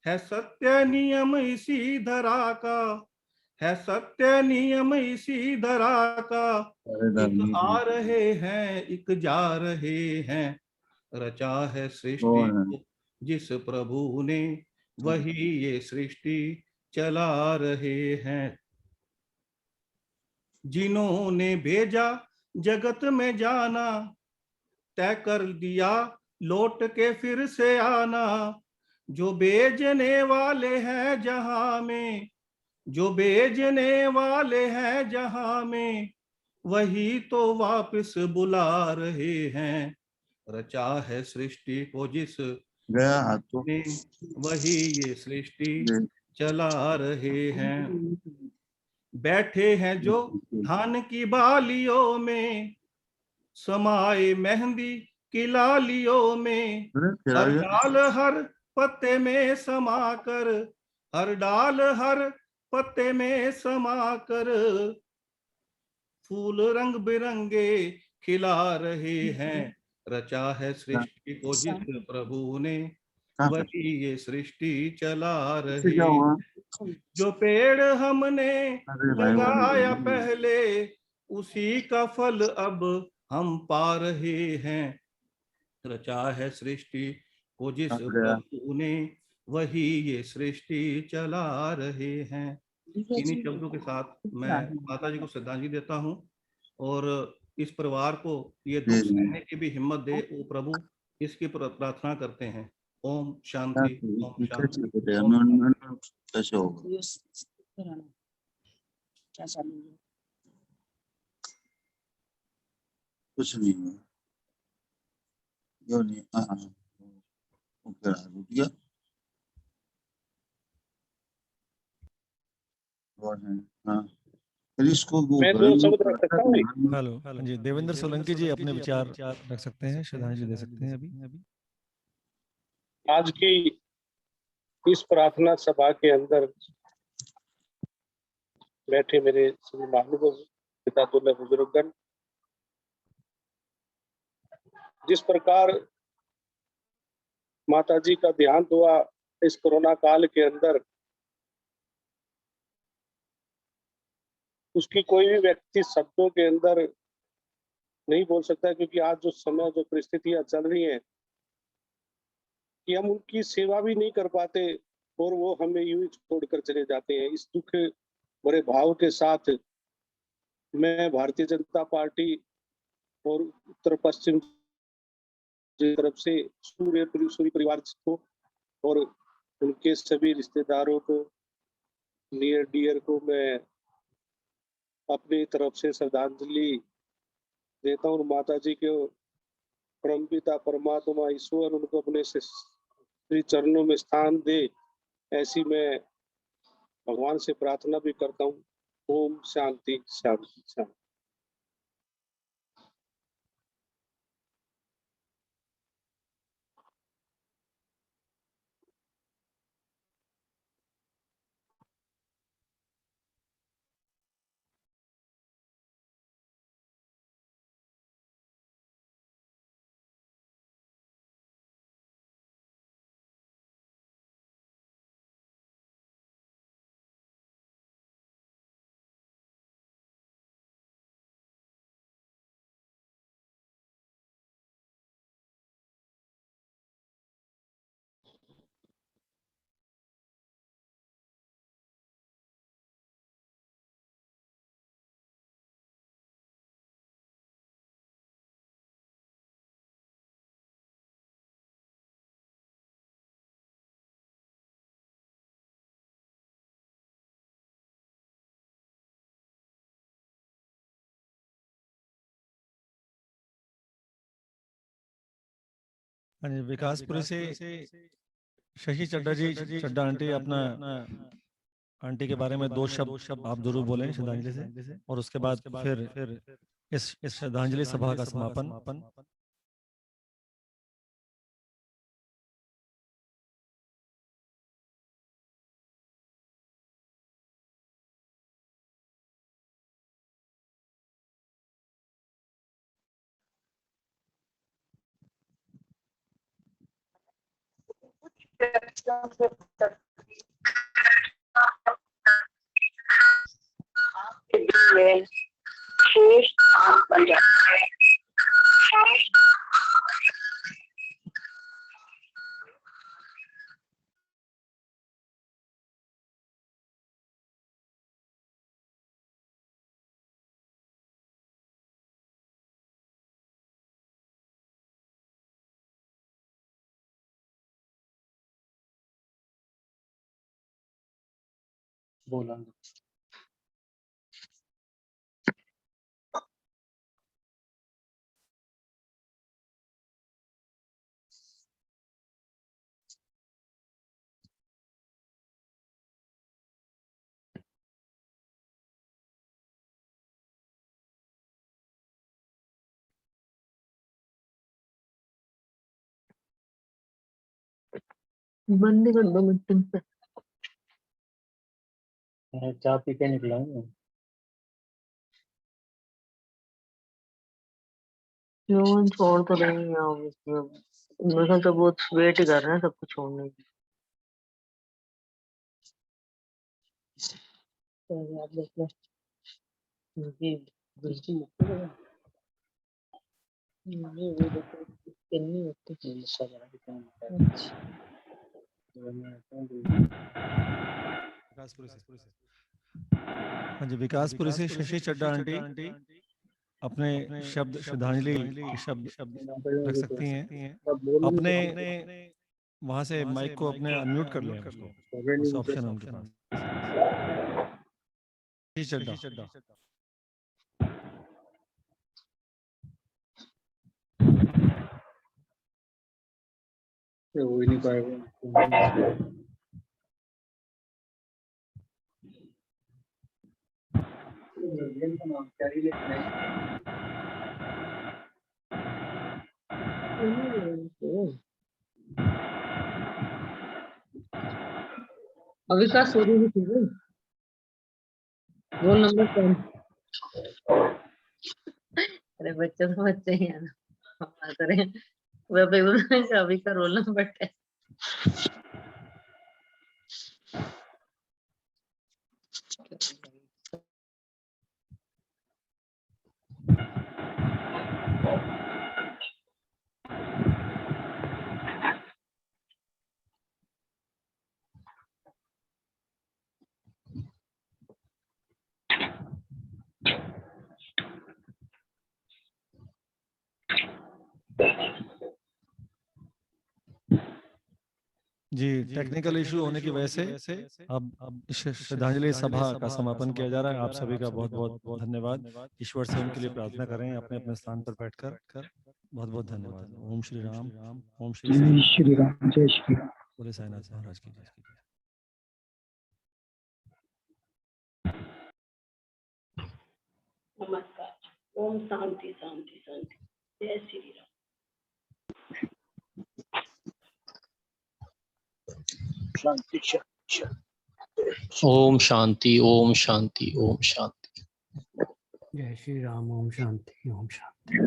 है सत्य नियम इसी धरा का, है सत्य नियम इसी धरा का। एक आ रहे हैं, एक जा रहे हैं। रचा है सृष्टि को जिस प्रभु ने, वही ये सृष्टि चला रहे हैं। जिन्होंने भेजा जगत में जाना, तय कर दिया लौट के फिर से आना। जो भेजने वाले हैं जहां में, जो भेजने वाले हैं जहां में, वही तो वापस बुला रहे हैं। रचा है सृष्टि को जिस ने, वही ये सृष्टि चला रहे हैं। बैठे हैं जो धान की बालियों में, समाए मेहंदी की लालियों में। हर डाल हर पत्ते में समा कर, हर डाल हर पत्ते में समा कर, फूल रंग बिरंगे खिला रहे हैं। रचा है सृष्टि को जिस प्रभु ने, वही ये सृष्टि चला रहे। जो पेड़ हमने लगाया पहले, उसी का फल अब हम पा रहे हैं। रचा है सृष्टि को जिस प्रभु ने, वही ये सृष्टि चला रहे हैं। इन्हीं शब्दों के साथ मैं माता जी को श्रद्धांजलि देता हूँ, और इस परिवार को ये दुख सहने की भी हिम्मत दे वो प्रभु, इसकी प्रार्थना करते हैं। ओम शांति, ओम शांति, ओम शांति। कुछ नहीं हुआ, जो नहीं रुक गया। हाँ, इसको मैं 2 शब्द रख सकता हूँ? हेलो जी, देवेंद्र सोलंकी जी अपने विचार रख सकते हैं, श्रद्धांजलि दे सकते हैं अभी। आज की इस प्रार्थना सभा के अंदर बैठे मेरे सभी महानुभाव, पिता दुर्लभ बुजुर्गगण, जिस प्रकार माता जी का ध्यान हुआ इस कोरोना काल के अंदर, उसकी कोई भी व्यक्ति शब्दों के अंदर नहीं बोल सकता, क्योंकि आज जो समय, जो परिस्थितियां चल रही हैं, कि हम उनकी सेवा भी नहीं कर पाते और वो हमें यूं ही छोड़कर चले जाते हैं। इस दुख भरे भाव के साथ मैं भारतीय जनता पार्टी और उत्तर पश्चिम की तरफ से सूर्य परिवार को और उनके सभी रिश्तेदारों को, नियर डियर को मैं अपनी तरफ से श्रद्धांजलि देता हूँ। माता जी के परमपिता परमात्मा ईश्वर उनको अपने श्री चरणों में स्थान दे, ऐसी मैं भगवान से प्रार्थना भी करता हूँ। ओम शांति शांति शांति। हाँ जी, विकासपुरी से शशि चड्डा जी, चड्डा आंटी, अपना आंटी के बारे में दो शब्द आप जरूर बोलें श्रद्धांजलि से, और उसके बाद फिर इस श्रद्धांजलि सभा का समापन। बोला बंद कर दो मीटिंग पे। मैं चाय पी के निकला हूँ। क्यों छोड़ तो रही है ऑब्वियसली। मेरे ख्याल तो बहुत वेट ही कर रहे हैं सबको छोड़ने की। तो आप देख लो उनकी दृष्टि मुक्त है। ये वो देखो कितनी होती है। गुस्सा करा के काम कर अच्छा। तो मैं आता हूँ विकासपुरी से, हाँ जी, विकासपुरी से शशि चड्डा आंटी अपने शब्द श्रद्धांजलि के शब्द रख सकती हैं। तब बोल नहीं अपने सकते। वहां से माइक को अपने अनम्यूट कर लें, उसको ऑप्शन है उनके पास। शशि चड्डा। हो ही नहीं पाएगा। अविकास हो रही थी रोल नंबर 10। अरे बच्चे तो बच्चे ही है ना, बात रहे वह पे अभी का रोल नंबर 10। जी, टेक्निकल इशू होने की वजह से अब श्रद्धांजलि सभा का समापन किया जा रहा है। आप सभी का बहुत बहुत धन्यवाद। ईश्वर से उनके लिए प्रार्थना करें अपने अपने स्थान पर बैठकर। बहुत बहुत धन्यवाद। ओम श्री राम, ओम श्री जय श्री राम, जय श्री राम। बोले साईनाथ महाराज की जय। नमस्कार। ओम शांति शांति शांति। जय श्री राम। शांति शांति। ओम शांति, ओम शांति, ओम शांति। जय Shri Ram. Om Shanti, Om Shanti.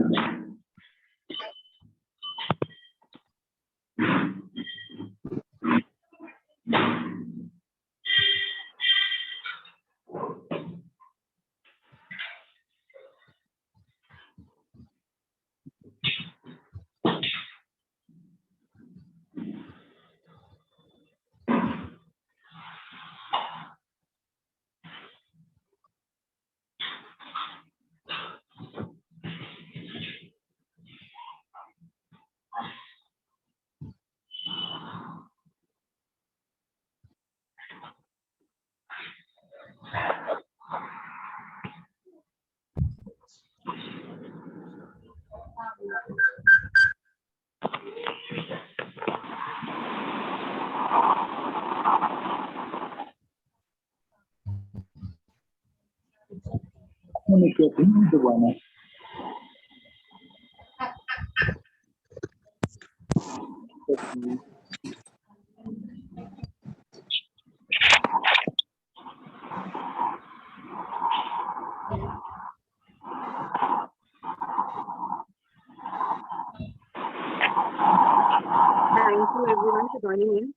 Thank you everyone for joining in.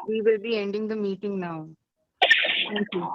We will be ending the meeting now. Thank you.